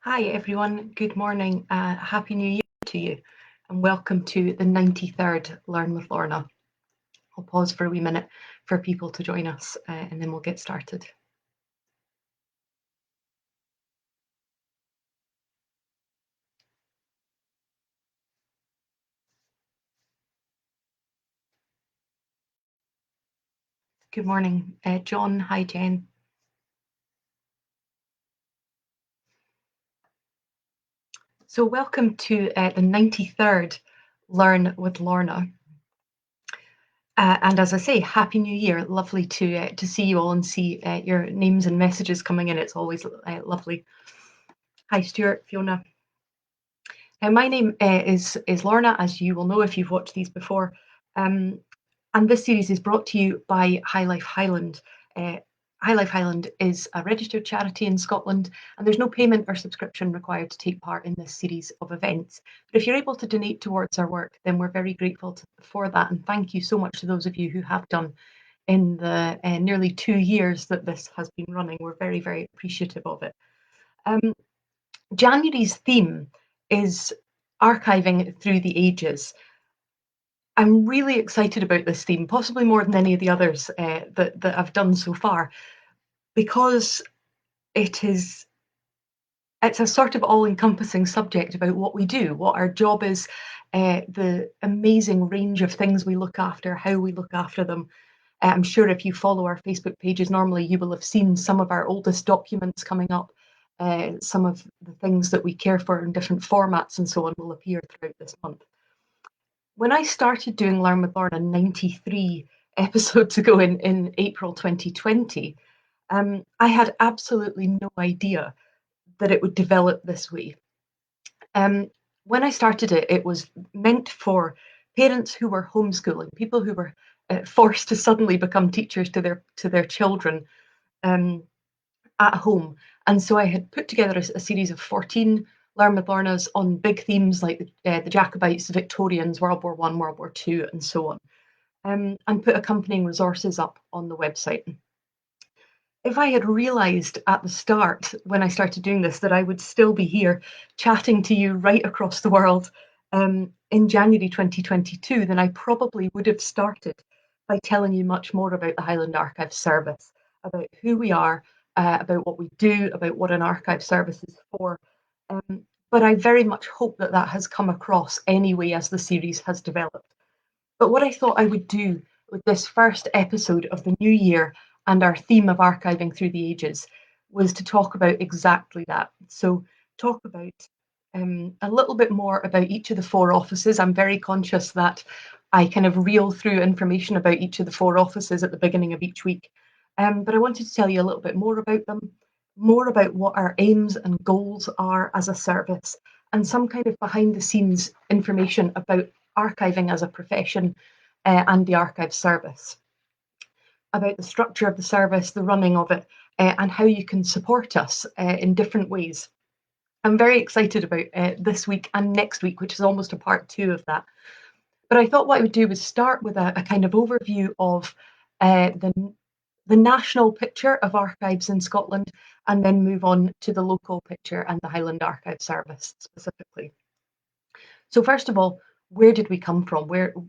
Hi everyone, good morning, Happy New Year to you and welcome to the 93rd Learn with Lorna. I'll pause for a wee minute for people to join us and then we'll get started. Good morning, John. Hi Jen. So welcome to the 93rd Learn with Lorna. And as I say, Happy New Year. Lovely to see you all and see your names and messages coming in. It's always lovely. Hi Stuart, Fiona. My name is Lorna, as you will know if you've watched these before. And this series is brought to you by High Life Highland. High Life Highland is a registered charity in Scotland, and there's no payment or subscription required to take part in this series of events. But if you're able to donate towards our work, then we're very grateful for that. And thank you so much to those of you who have done in the nearly 2 years that this has been running. We're very, very appreciative of it. January's theme is archiving through the ages. I'm really excited about this theme, possibly more than any of the others that I've done so far, because it's a sort of all-encompassing subject about what we do, what our job is, the amazing range of things we look after, how we look after them. I'm sure if you follow our Facebook pages normally, you will have seen some of our oldest documents coming up. Some of the things that we care for in different formats and so on will appear throughout this month. When I started doing Learn with Lorna 93 episodes ago in April 2020, I had absolutely no idea that it would develop this way. When I started it, it was meant for parents who were homeschooling, people who were forced to suddenly become teachers to their children at home. And so I had put together a series of 14 Learn with Lornas on big themes like the Jacobites, the Victorians, World War I, World War II, and so on, and put accompanying resources up on the website. If I had realised at the start, when I started doing this, that I would still be here chatting to you right across the world in January 2022, then I probably would have started by telling you much more about the Highland Archive Service, about who we are, about what we do, about what an archive service is for. But I very much hope that that has come across anyway as the series has developed. But what I thought I would do with this first episode of the new year and our theme of archiving through the ages was to talk about exactly that. So talk about a little bit more about each of the 4 offices. I'm very conscious that I kind of reel through information about each of the 4 offices at the beginning of each week. But I wanted to tell you a little bit more about them, more about what our aims and goals are as a service, and some kind of behind the scenes information about archiving as a profession and the archive service, about the structure of the service, the running of it, and how you can support us in different ways. I'm very excited about this week and next week, which is almost a part 2 of that. But I thought what I would do was start with a kind of overview of the national picture of archives in Scotland, and then move on to the local picture and the Highland Archive Service specifically. So first of all, where did we come from?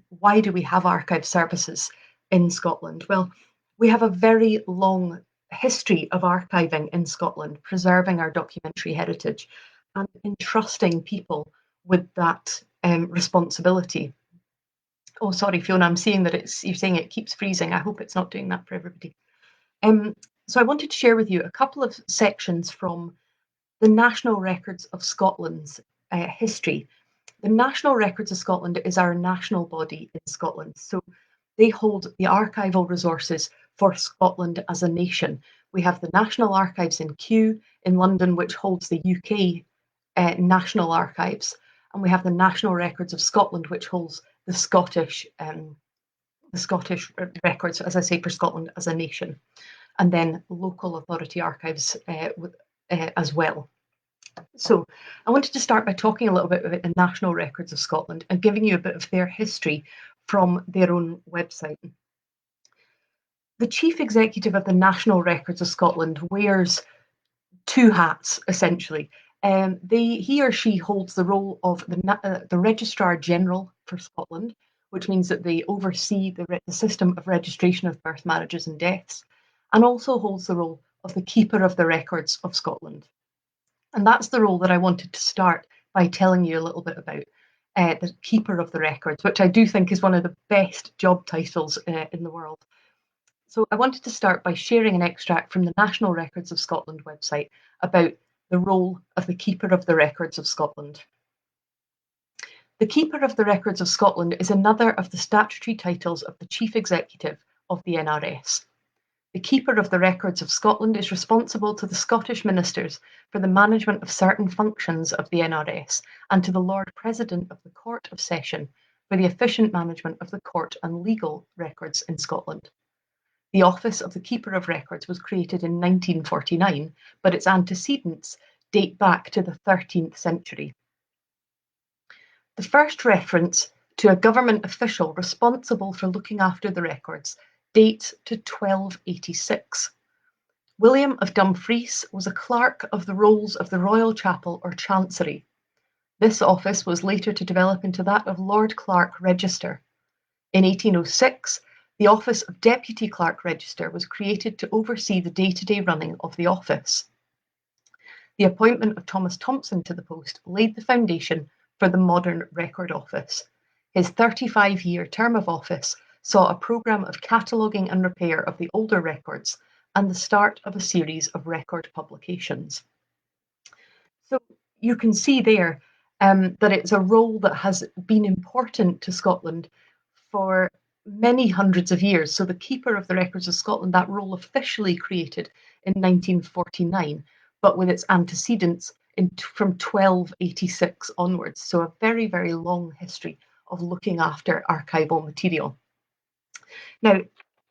Why do we have archive services in Scotland? Well, we have a very long history of archiving in Scotland, preserving our documentary heritage and entrusting people with that responsibility. Oh, sorry, Fiona, I'm seeing that you're saying it keeps freezing. I hope it's not doing that for everybody. So I wanted to share with you a couple of sections from the National Records of Scotland's history. The National Records of Scotland is our national body in Scotland. So they hold the archival resources for Scotland as a nation. We have the National Archives in Kew in London, which holds the UK National Archives. And we have the National Records of Scotland, which holds the Scottish records, as I say, for Scotland as a nation. And then local authority archives as well. So I wanted to start by talking a little bit about the National Records of Scotland and giving you a bit of their history from their own website. The Chief Executive of the National Records of Scotland wears 2 hats, essentially. He or she holds the role of the Registrar General for Scotland, which means that they oversee the system of registration of birth, marriages, and deaths, and also holds the role of the Keeper of the Records of Scotland. And that's the role that I wanted to start by telling you a little bit about. The Keeper of the Records, which I do think is one of the best job titles in the world. So I wanted to start by sharing an extract from the National Records of Scotland website about the role of the Keeper of the Records of Scotland. The Keeper of the Records of Scotland is another of the statutory titles of the Chief Executive of the NRS. The Keeper of the Records of Scotland is responsible to the Scottish Ministers for the management of certain functions of the NRS and to the Lord President of the Court of Session for the efficient management of the court and legal records in Scotland. The office of the Keeper of Records was created in 1949, but its antecedents date back to the 13th century. The first reference to a government official responsible for looking after the records dates to 1286. William of Dumfries was a clerk of the rolls of the Royal Chapel or Chancery. This office was later to develop into that of Lord Clerk Register. In 1806, the office of Deputy Clerk Register was created to oversee the day-to-day running of the office. The appointment of Thomas Thompson to the post laid the foundation for the modern Record Office. His 35-year term of office saw a programme of cataloguing and repair of the older records and the start of a series of record publications. So you can see there that it's a role that has been important to Scotland for many hundreds of years. So the Keeper of the Records of Scotland, that role officially created in 1949, but with its antecedents from 1286 onwards. So a very, very long history of looking after archival material. Now,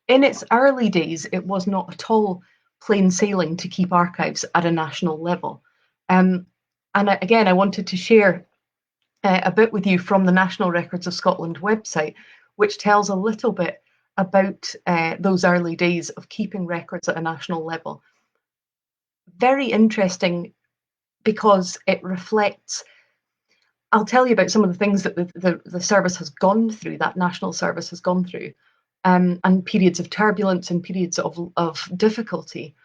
in its early days, it was not at all plain sailing to keep archives at a national level. And again, I wanted to share a bit with you from the National Records of Scotland website, which tells a little bit about those early days of keeping records at a national level. Very interesting because it reflects, I'll tell you about some of the things that the service has gone through, that national service has gone through, and periods of turbulence and periods of difficulty.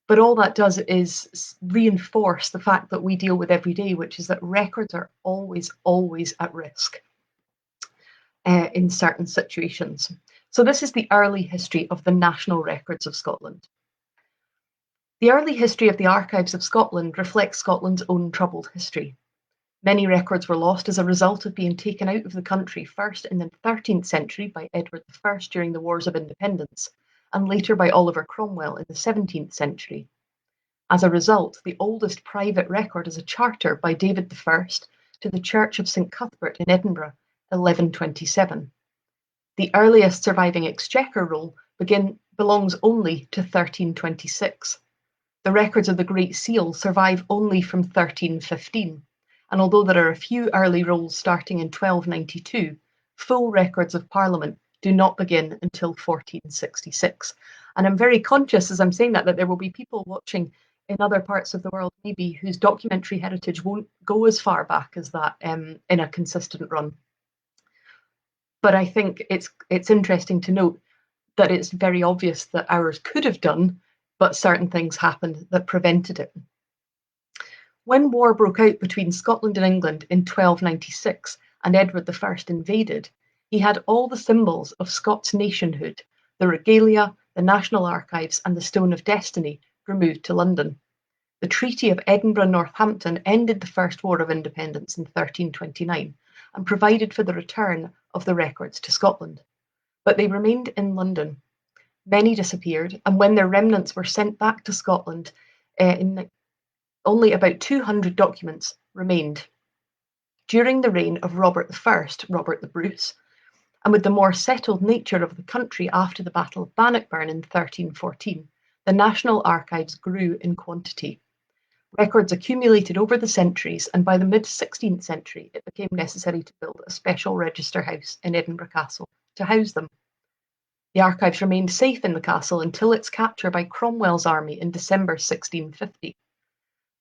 But all that does is reinforce the fact that we deal with every day, which is that records are always, always at risk in certain situations. So this is the early history of the National Records of Scotland. The early history of the Archives of Scotland reflects Scotland's own troubled history. Many records were lost as a result of being taken out of the country, first in the 13th century by Edward I during the Wars of Independence, and later by Oliver Cromwell in the 17th century. As a result, the oldest private record is a charter by David I to the Church of St Cuthbert in Edinburgh, 1127. The earliest surviving Exchequer roll belongs only to 1326. The records of the Great Seal survive only from 1315, and although there are a few early rolls starting in 1292, full records of Parliament do not begin until 1466. And I'm very conscious as I'm saying that there will be people watching in other parts of the world maybe whose documentary heritage won't go as far back as that in a consistent run. But I think it's interesting to note that it's very obvious that ours could have done, but certain things happened that prevented it. When war broke out between Scotland and England in 1296 and Edward I invaded, he had all the symbols of Scots nationhood, the regalia, the National Archives, and the Stone of Destiny, removed to London. The Treaty of Edinburgh-Northampton ended the First War of Independence in 1329 and provided for the return of the records to Scotland. But they remained in London. Many disappeared, and when their remnants were sent back to Scotland, only about 200 documents remained. During the reign of Robert I, Robert the Bruce, and with the more settled nature of the country after the Battle of Bannockburn in 1314, the National Archives grew in quantity. Records accumulated over the centuries, and by the mid-16th century, it became necessary to build a special register house in Edinburgh Castle to house them. The archives remained safe in the castle until its capture by Cromwell's army in December 1650.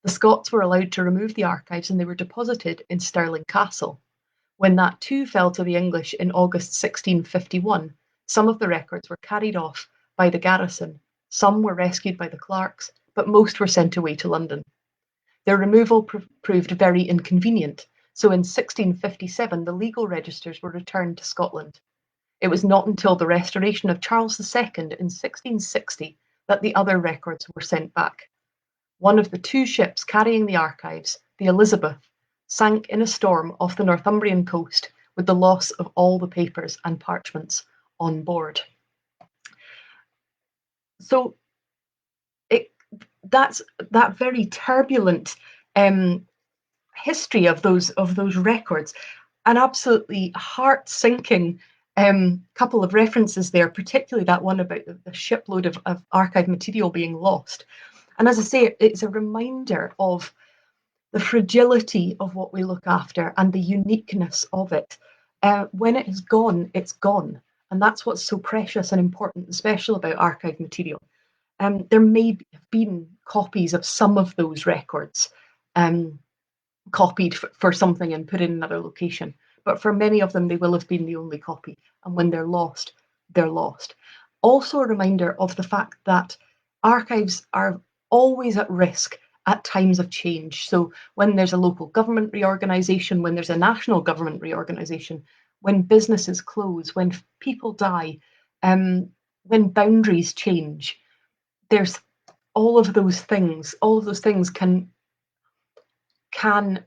The Scots were allowed to remove the archives and they were deposited in Stirling Castle. When that too fell to the English in August 1651, some of the records were carried off by the garrison, some were rescued by the clerks, but most were sent away to London. Their removal proved very inconvenient, so in 1657 the legal registers were returned to Scotland. It was not until the restoration of Charles II in 1660 that the other records were sent back. One of the two ships carrying the archives, the Elizabeth, sank in a storm off the Northumbrian coast with the loss of all the papers and parchments on board. So that's that very turbulent history of those records. An absolutely heart-sinking couple of references there, particularly that one about the shipload of archive material being lost. And as I say, it's a reminder of the fragility of what we look after and the uniqueness of it. When it is gone, it's gone. And that's what's so precious and important and special about archive material. There may have been copies of some of those records copied for something and put in another location. But for many of them, they will have been the only copy. And when they're lost, they're lost. Also a reminder of the fact that archives are always at risk at times of change. So when there's a local government reorganisation, when there's a national government reorganisation, when businesses close, when people die, when boundaries change, there's all of those things can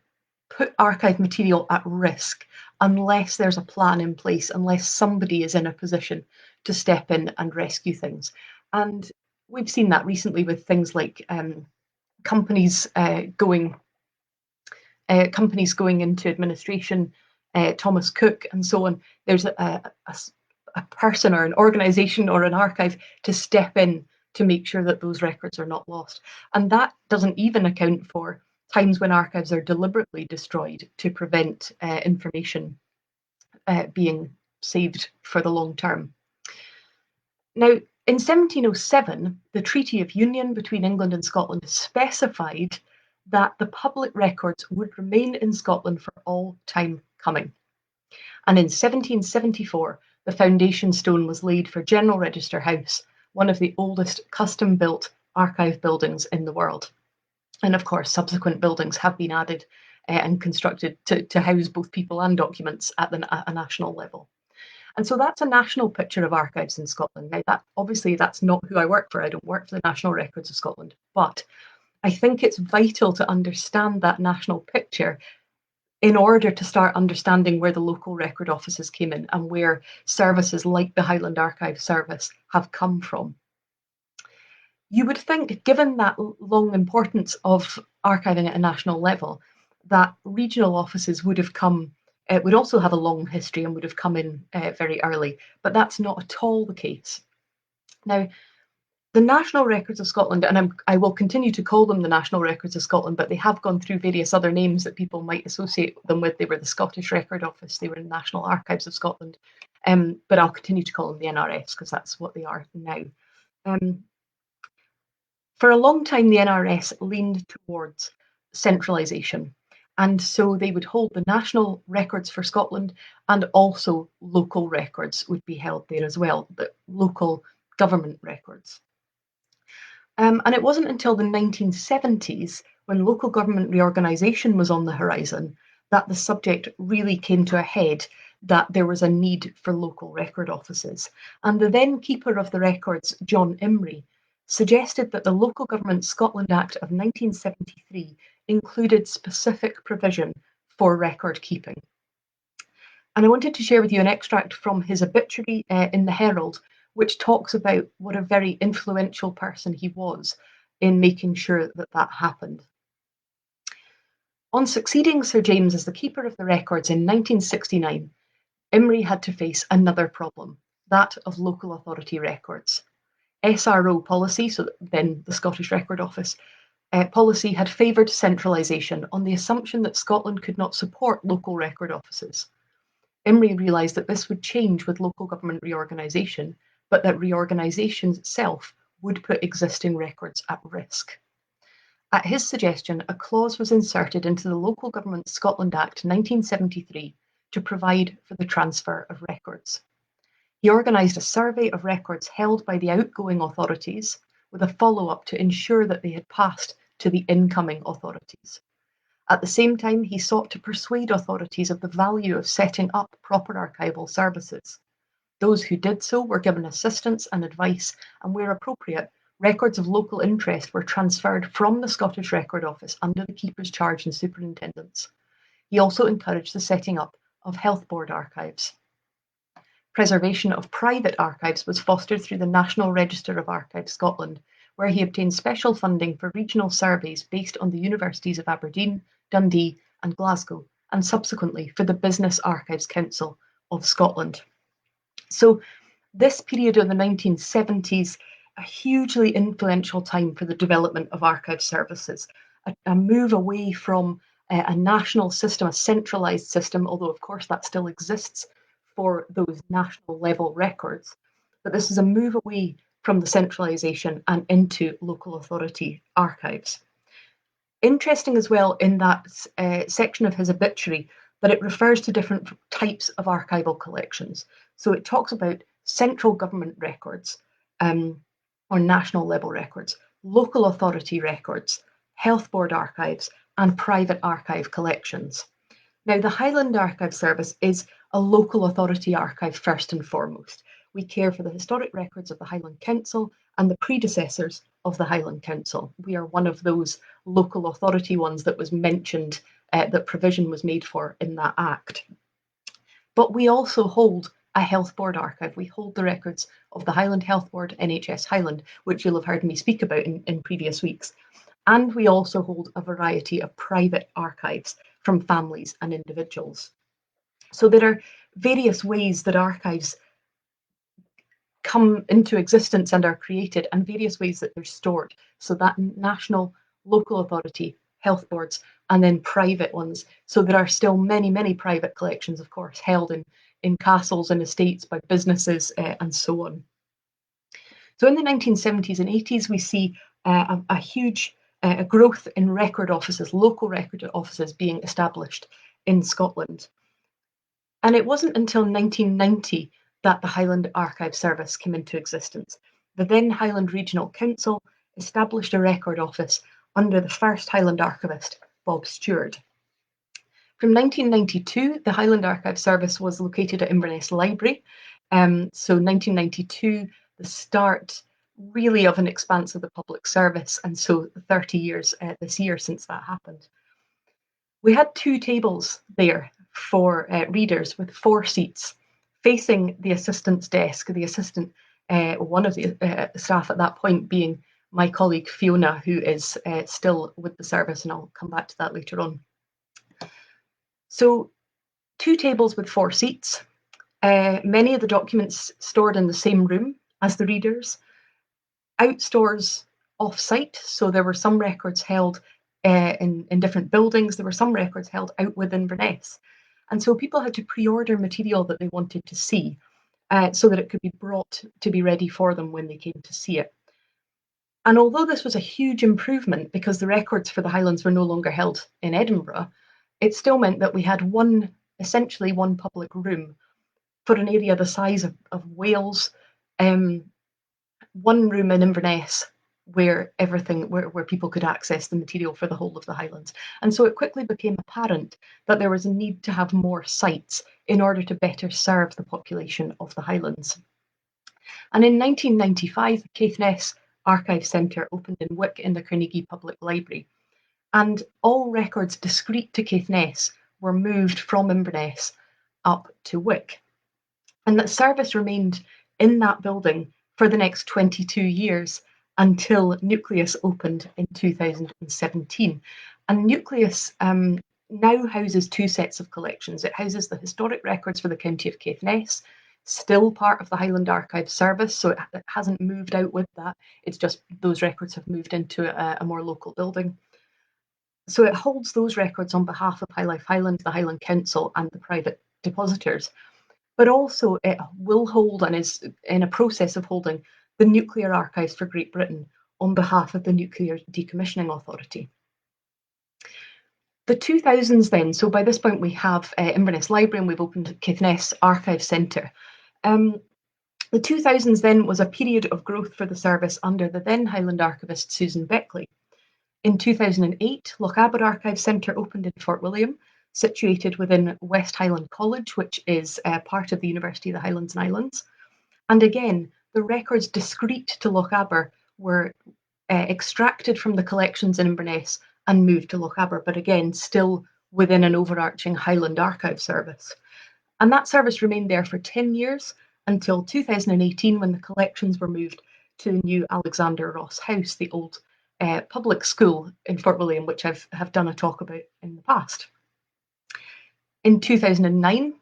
put archive material at risk unless there's a plan in place, unless somebody is in a position to step in and rescue things. And we've seen that recently with things like companies going into administration, Thomas Cook and so on. There's a person or an organisation or an archive to step in to make sure that those records are not lost. And that doesn't even account for times when archives are deliberately destroyed to prevent information being saved for the long term. Now, in 1707, the Treaty of Union between England and Scotland specified that the public records would remain in Scotland for all time coming. And in 1774, the foundation stone was laid for General Register House, one of the oldest custom-built archive buildings in the world. And of course, subsequent buildings have been added and constructed to house both people and documents at a national level. And so that's a national picture of archives in Scotland. Now, that's not who I work for. I don't work for the National Records of Scotland. But I think it's vital to understand that national picture in order to start understanding where the local record offices came in and where services like the Highland Archive Service have come from. You would think, given that long importance of archiving at a national level, that regional offices would also have a long history and would have come in very early, but that's not at all the case. Now, the National Records of Scotland, and I will continue to call them the National Records of Scotland, but they have gone through various other names that people might associate them with. They were the Scottish Record Office, they were the National Archives of Scotland, but I'll continue to call them the NRS because that's what they are now. For a long time, the NRS leaned towards centralisation, and so they would hold the national records for Scotland, and also local records would be held there as well, the local government records. And it wasn't until the 1970s, when local government reorganisation was on the horizon, that the subject really came to a head, that there was a need for local record offices. And the then Keeper of the Records, John Imrie, suggested that the Local Government Scotland Act of 1973 included specific provision for record keeping. And I wanted to share with you an extract from his obituary in the Herald, which talks about what a very influential person he was in making sure that that happened. On succeeding Sir James as the Keeper of the Records in 1969, Imrie had to face another problem, that of local authority records. SRO policy, so then the Scottish Record Office, policy had favoured centralisation on the assumption that Scotland could not support local record offices. Imrie realised that this would change with local government reorganisation, but that reorganisation itself would put existing records at risk. At his suggestion, a clause was inserted into the Local Government Scotland Act 1973 to provide for the transfer of records. He organised a survey of records held by the outgoing authorities with a follow-up to ensure that they had passed to the incoming authorities. At the same time, he sought to persuade authorities of the value of setting up proper archival services. Those who did so were given assistance and advice, and where appropriate, records of local interest were transferred from the Scottish Record Office under the Keeper's Charge and Superintendence. He also encouraged the setting up of Health Board archives. Preservation of private archives was fostered through the National Register of Archives Scotland, where he obtained special funding for regional surveys based on the universities of Aberdeen, Dundee, and Glasgow, and subsequently for the Business Archives Council of Scotland. So this period of the 1970s, a hugely influential time for the development of archive services, a move away from a national system, a centralised system, although of course that still exists for those national level records. But this is a move away from the centralisation and into local authority archives. Interesting as well in that section of his obituary that it refers to different types of archival collections. So it talks about central government records or national level records, local authority records, health board archives, and private archive collections. Now, the Highland Archive Service is a local authority archive first and foremost. We care for the historic records of the Highland Council and the predecessors of the Highland Council. We are one of those local authority ones that was mentioned, that provision was made for in that Act. But we also hold a Health Board archive. We hold the records of the Highland Health Board, NHS Highland, which you'll have heard me speak about in previous weeks. And we also hold a variety of private archives from families and individuals. So there are various ways that archives come into existence and are created, and various ways that they're stored. So that national, local authority, health boards, and then private ones. So there are still many, many private collections, of course, held in castles and estates by businesses and so on. So in the 1970s and 80s, we see a huge growth in record offices, local record offices being established in Scotland. And it wasn't until 1990 that the Highland Archive Service came into existence. The then Highland Regional Council established a record office under the first Highland Archivist, Bob Stewart. From 1992, the Highland Archive Service was located at Inverness Library. So 1992, the start really of an expanse of the public service, and so 30 years this year since that happened. We had two tables there for readers with 4 seats facing the assistant's desk, the assistant, one of the staff at that point being my colleague Fiona, who is still with the service, and I'll come back to that later on. So 2 tables with 4 seats, many of the documents stored in the same room as the readers, outstores off-site, so there were some records held in different buildings, there were some records held out within Inverness. And so people had to pre-order material that they wanted to see so that it could be brought to be ready for them when they came to see it. And although this was a huge improvement because the records for the Highlands were no longer held in Edinburgh, it still meant that we had essentially one public room for an area the size of Wales, one room in Inverness where people could access the material for the whole of the Highlands. And so it quickly became apparent that there was a need to have more sites in order to better serve the population of the Highlands. And in 1995, Caithness Archive Centre opened in Wick in the Carnegie Public Library. And all records discrete to Caithness were moved from Inverness up to Wick. And that service remained in that building for the next 22 years until Nucleus opened in 2017. And Nucleus now houses 2 sets of collections. It houses the historic records for the county of Caithness, still part of the Highland Archive Service, so it hasn't moved out with that. It's just those records have moved into a more local building. So it holds those records on behalf of HighLife Highland, the Highland Council, and the private depositors. But also it will hold and is in a process of holding the nuclear archives for Great Britain, on behalf of the Nuclear Decommissioning Authority. The 2000s then, so by this point we have Inverness Library and we've opened Caithness Archive Centre. The 2000s then was a period of growth for the service under the then Highland Archivist Susan Beckley. In 2008, Lochaber Archive Centre opened in Fort William, situated within West Highland College, which is part of the University of the Highlands and Islands. And again, the records discrete to Lochaber were extracted from the collections in Inverness and moved to Lochaber, but again, still within an overarching Highland Archive Service. And that service remained there for 10 years until 2018, when the collections were moved to the new Alexander Ross House, the old public school in Fort William, which have done a talk about in the past. In 2009,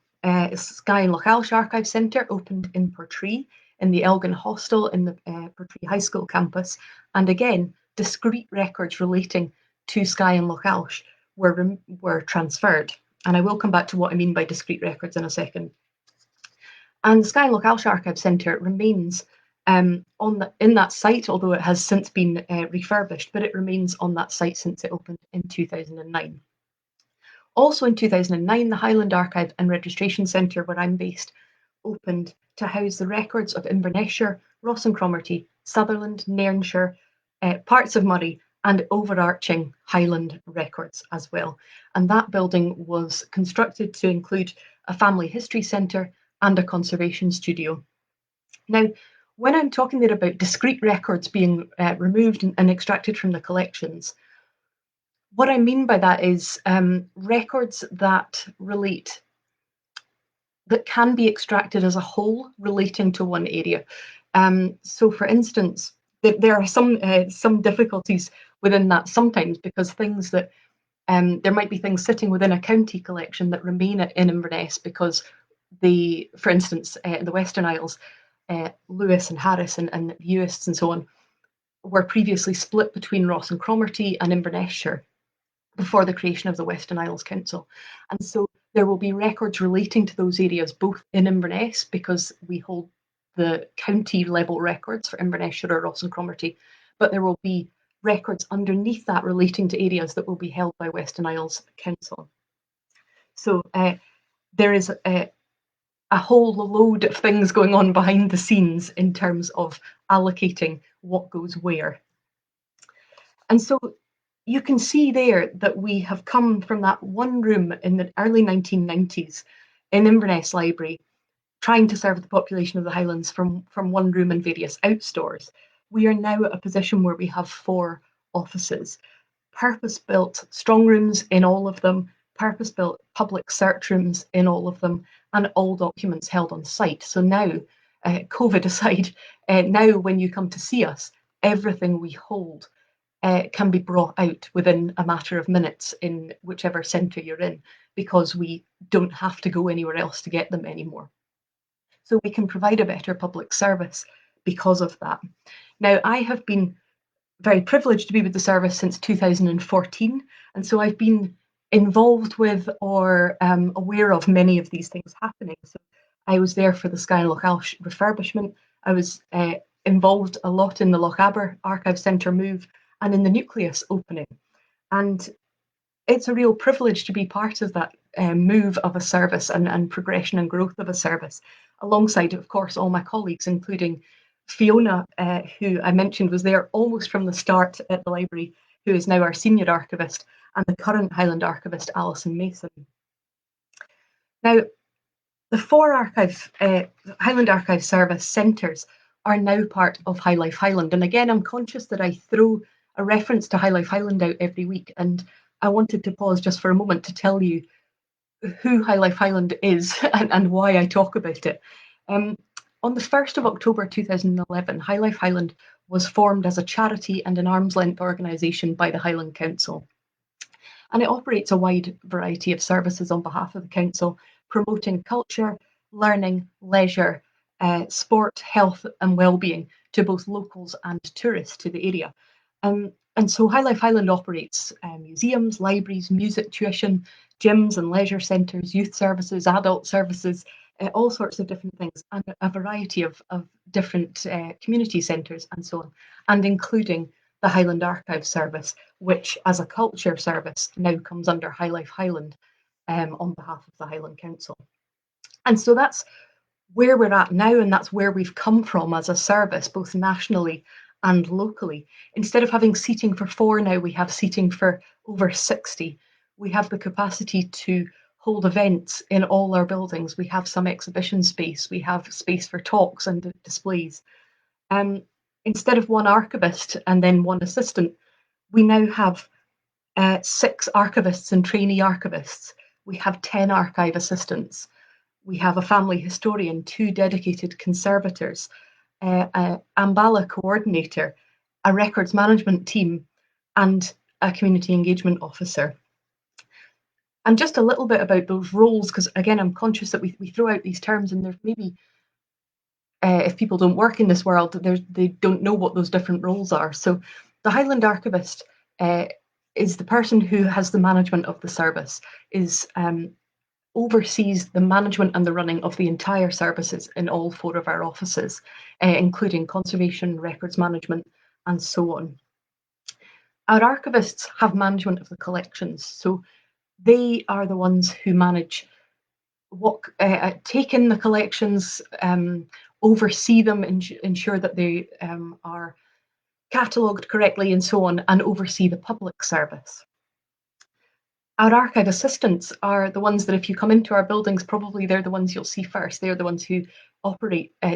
Skye and Lochalsh Archive Centre opened in Portree, in the Elgin Hostel in the Portree High School campus, and again, discrete records relating to Skye and Lochalsh were transferred. And I will come back to what I mean by discrete records in a second. And the Skye and Lochalsh Archive Centre remains in that site, although it has since been refurbished, but it remains on that site since it opened in 2009. Also in 2009, the Highland Archive and Registration Centre, where I'm based, opened to house the records of Invernessshire, Ross and Cromarty, Sutherland, Nairnshire, parts of Moray, and overarching Highland records as well. And that building was constructed to include a family history centre and a conservation studio. Now, when I'm talking there about discrete records being removed and extracted from the collections, what I mean by that is records that can be extracted as a whole relating to one area. So for instance, there are some difficulties within that sometimes, because things that there might be things sitting within a county collection that remain in Inverness because for instance, the Western Isles, Lewis and Harris and Uists and so on, were previously split between Ross and Cromarty and Invernessshire before the creation of the Western Isles Council. And so there will be records relating to those areas both in Inverness, because we hold the county level records for Invernessshire, Ross and Cromarty, but there will be records underneath that relating to areas that will be held by Western Isles Council. So there is a whole load of things going on behind the scenes in terms of allocating what goes where. And so you can see there that we have come from that one room in the early 1990s in Inverness Library, trying to serve the population of the Highlands from one room and various outstores. We are now at a position where we have 4 offices, purpose-built strong rooms in all of them, purpose-built public search rooms in all of them, and all documents held on site. So now, COVID aside, now when you come to see us, everything we hold can be brought out within a matter of minutes in whichever centre you're in, because we don't have to go anywhere else to get them anymore. So we can provide a better public service because of that. Now, I have been very privileged to be with the service since 2014, and so I've been involved with or aware of many of these things happening. So I was there for the Skye and Lochalsh refurbishment. I was involved a lot in the Lochaber Archive Centre move and in the Nucleus opening. And it's a real privilege to be part of that move of a service and progression and growth of a service, alongside, of course, all my colleagues, including Fiona, who I mentioned was there almost from the start at the library, who is now our senior archivist, and the current Highland Archivist, Alison Mason. Now, the 4 Highland Archive Service centres are now part of High Life Highland. And again, I'm conscious that I throw a reference to High Life Highland out every week, and I wanted to pause just for a moment to tell you who High Life Highland is and why I talk about it. On the 1st of October 2011, High Life Highland was formed as a charity and an arm's length organisation by the Highland Council. And it operates a wide variety of services on behalf of the Council, promoting culture, learning, leisure, sport, health and wellbeing to both locals and tourists to the area. And so High Life Highland operates museums, libraries, music tuition, gyms and leisure centres, youth services, adult services, all sorts of different things, and a variety of different community centres and so on, and including the Highland Archive Service, which as a culture service now comes under High Life Highland on behalf of the Highland Council. And so that's where we're at now, and that's where we've come from as a service, both nationally and locally. Instead of having seating for 4 now, we have seating for over 60. We have the capacity to hold events in all our buildings. We have some exhibition space. We have space for talks and displays. Instead of 1 archivist and then 1 assistant, we now have 6 archivists and trainee archivists. We have 10 archive assistants. We have a family historian, 2 dedicated conservators, an Ambala coordinator, a records management team, and a community engagement officer. And just a little bit about those roles, because again, I'm conscious that we throw out these terms and there's maybe, if people don't work in this world, they don't know what those different roles are. So the Highland Archivist is the person who has the management of the service, oversees the management and the running of the entire services in all 4 of our offices, including conservation, records management, and so on. Our archivists have management of the collections, so they are the ones who manage take in the collections, oversee them, ensure that they are catalogued correctly and so on, and oversee the public service. Our archive assistants are the ones that if you come into our buildings, probably they're the ones you'll see first. They're the ones who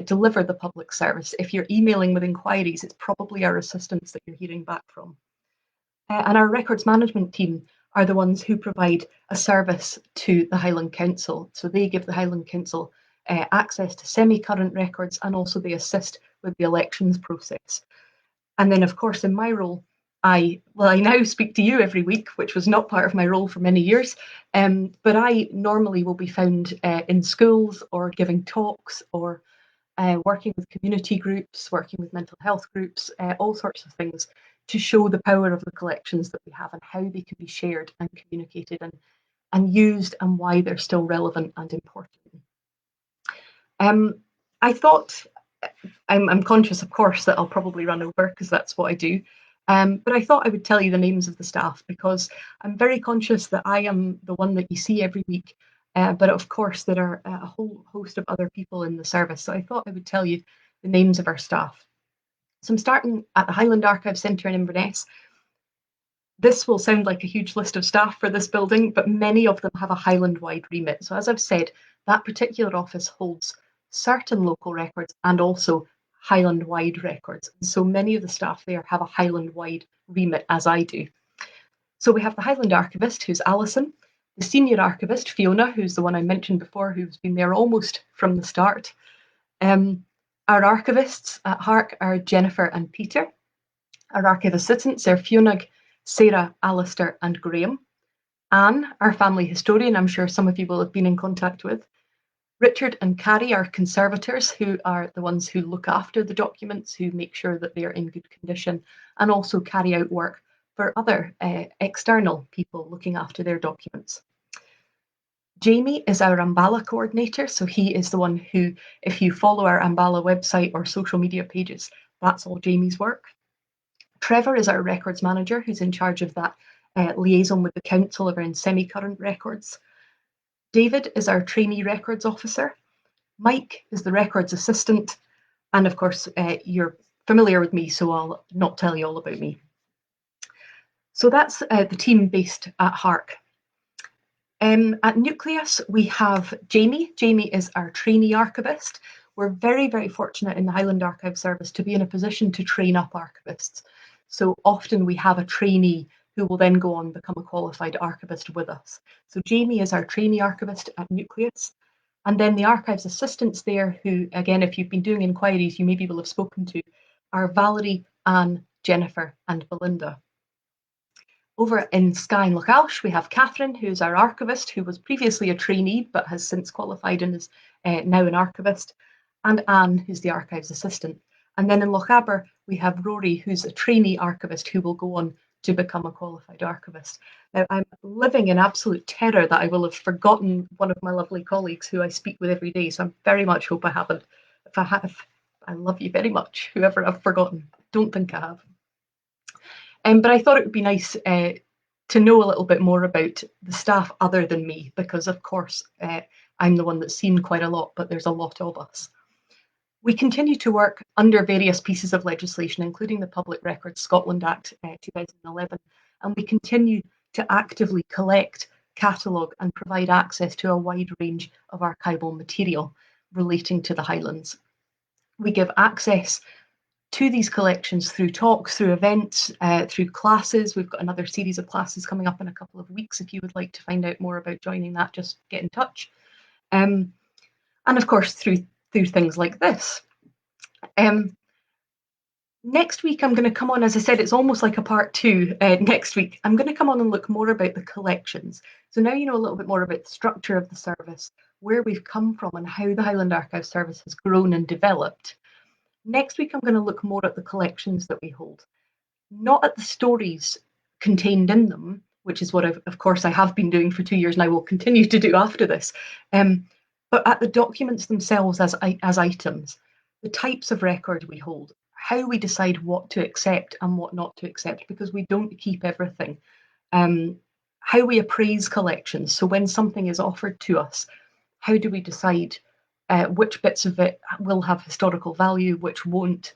deliver the public service. If you're emailing with inquiries, it's probably our assistants that you're hearing back from. And our records management team are the ones who provide a service to the Highland Council. So they give the Highland Council access to semi-current records, and also they assist with the elections process. And then, of course, in my role, I now speak to you every week, which was not part of my role for many years, but I normally will be found in schools or giving talks or working with community groups, working with mental health groups, all sorts of things to show the power of the collections that we have and how they can be shared and communicated and used, and why they're still relevant and important. I thought, I'm conscious, of course, that I'll probably run over because that's what I do. But I thought I would tell you the names of the staff, because I'm very conscious that I am the one that you see every week. But of course, there are a whole host of other people in the service. So I thought I would tell you the names of our staff. So I'm starting at the Highland Archive Centre in Inverness. This will sound like a huge list of staff for this building, but many of them have a Highland-wide remit. So as I've said, that particular office holds certain local records and also Highland-wide records. And so many of the staff there have a Highland-wide remit, as I do. So we have the Highland Archivist, who's Alison, the Senior Archivist, Fiona, who's the one I mentioned before, who's been there almost from the start. Our archivists at Hark are Jennifer and Peter. Our archive assistants are Fiona, Sarah, Alistair, and Graham. Anne, our family historian, I'm sure some of you will have been in contact with. Richard and Carrie are conservators, who are the ones who look after the documents, who make sure that they're in good condition, and also carry out work for other external people looking after their documents. Jamie is our Ambala coordinator, so he is the one who, if you follow our Ambala website or social media pages, that's all Jamie's work. Trevor is our records manager, who's in charge of that liaison with the council around semi-current records. David is our trainee records officer. Mike is the records assistant. And of course, you're familiar with me, so I'll not tell you all about me. So that's the team based at Hark. At Nucleus, we have Jamie. Jamie is our trainee archivist. We're very, very fortunate in the Highland Archive Service to be in a position to train up archivists. So often we have a trainee who will then go on and become a qualified archivist with us. So Jamie is our trainee archivist at Nucleus. And then the archives assistants there, who, again, if you've been doing inquiries, you maybe will have spoken to, are Valerie, Anne, Jennifer, and Belinda. Over in Skye and Lochalsh, we have Catherine, who's our archivist, who was previously a trainee but has since qualified and is now an archivist, and Anne, who's the archives assistant. And then in Lochaber, we have Rory, who's a trainee archivist who will go on to become a qualified archivist. Now, I'm living in absolute terror that I will have forgotten one of my lovely colleagues who I speak with every day, so I very much hope I haven't. If I have, I love you very much, whoever I've forgotten. Don't think I have. But I thought it would be nice to know a little bit more about the staff other than me, because of course I'm the one that's seen quite a lot, but there's a lot of us. We continue to work under various pieces of legislation, including the Public Records Scotland Act 2011, and we continue to actively collect, catalogue and provide access to a wide range of archival material relating to the Highlands. We give access to these collections through talks, through events, through classes. We've got another series of classes coming up in a couple of weeks. If you would like to find out more about joining that, just get in touch. And of course, through things like this. Next week, I'm going to come on, as I said, it's almost like a part two next week. I'm going to come on and look more about the collections. So now you know a little bit more about the structure of the service, where we've come from and how the Highland Archive Service has grown and developed. Next week, I'm going to look more at the collections that we hold, not at the stories contained in them, which is what of course I have been doing for 2 years and I will continue to do after this, but at the documents themselves as items, the types of record we hold, how we decide what to accept and what not to accept, because we don't keep everything, how we appraise collections. So when something is offered to us, how do we decide which bits of it will have historical value, which won't?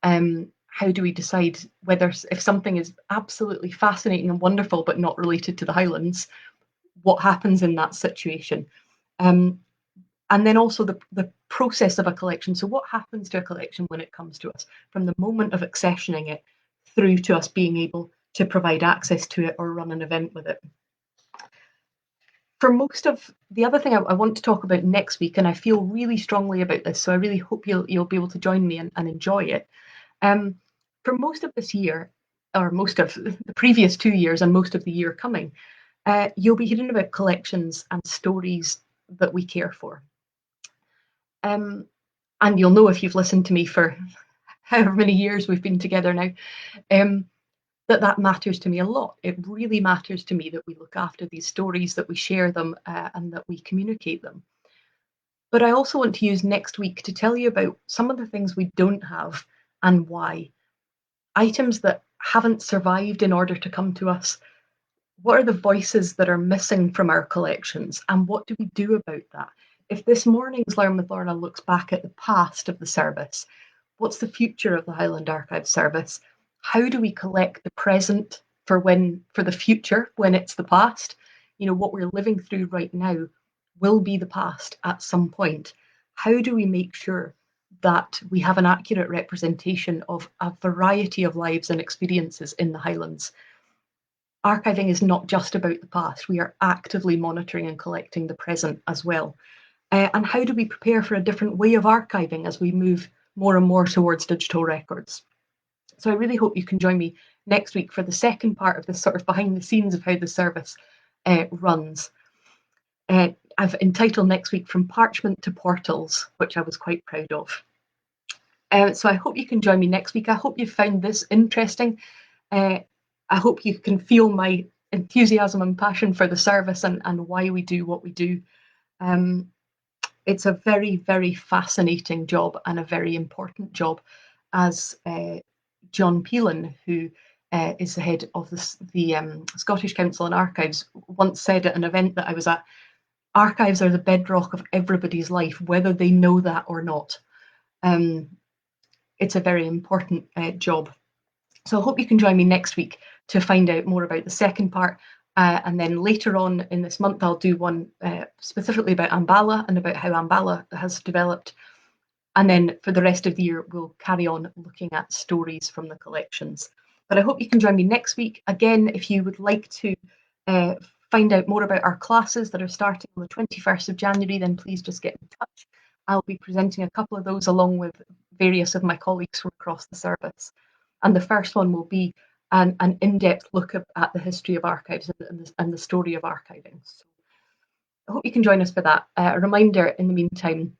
How do we decide whether, if something is absolutely fascinating and wonderful but not related to the Highlands, what happens in that situation? And then also the process of a collection. So what happens to a collection when it comes to us, from the moment of accessioning it through to us being able to provide access to it or run an event with it. For most of the other thing I want to talk about next week, and I feel really strongly about this, so I really hope you'll be able to join me and enjoy it. For most of this year, or most of the previous 2 years and most of the year coming, you'll be hearing about collections and stories that we care for. And you'll know, if you've listened to me for however many years we've been together now, that matters to me a lot. It really matters to me that we look after these stories, that we share them, and that we communicate them. But I also want to use next week to tell you about some of the things we don't have and why. Items that haven't survived in order to come to us. What are the voices that are missing from our collections, and what do we do about that? If this morning's Learn with Lorna looks back at the past of the service, what's the future of the Highland Archive Service? How do we collect the present for the future when it's the past? You know, what we're living through right now will be the past at some point. How do we make sure that we have an accurate representation of a variety of lives and experiences in the Highlands? Archiving is not just about the past. We are actively monitoring and collecting the present as well. And how do we prepare for a different way of archiving as we move more and more towards digital records? So I really hope you can join me next week for the second part of this sort of behind the scenes of how the service runs. I've entitled next week From Parchment to Portals, which I was quite proud of. So I hope you can join me next week. I hope you found this interesting. I hope you can feel my enthusiasm and passion for the service and why we do what we do. It's a very, very fascinating job and a very important job, as John Peelan, who is the head of the Scottish Council on Archives, once said at an event that I was at. Archives are the bedrock of everybody's life, whether they know that or not. It's a very important job. So I hope you can join me next week to find out more about the second part. And then later on in this month, I'll do one specifically about Ambala and about how Ambala has developed. And then for the rest of the year, we'll carry on looking at stories from the collections. But I hope you can join me next week. Again, if you would like to find out more about our classes that are starting on the 21st of January, then please just get in touch. I'll be presenting a couple of those along with various of my colleagues from across the service. And the first one will be an in-depth look at the history of archives and the story of archiving. So I hope you can join us for that. A reminder in the meantime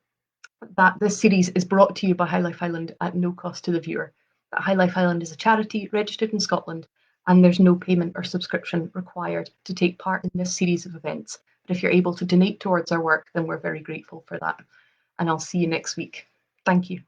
that this series is brought to you by High Life Highland at no cost to the viewer. That High Life Highland is a charity registered in Scotland and there's no payment or subscription required to take part in this series of events. But if you're able to donate towards our work, then we're very grateful for that. And I'll see you next week. Thank you.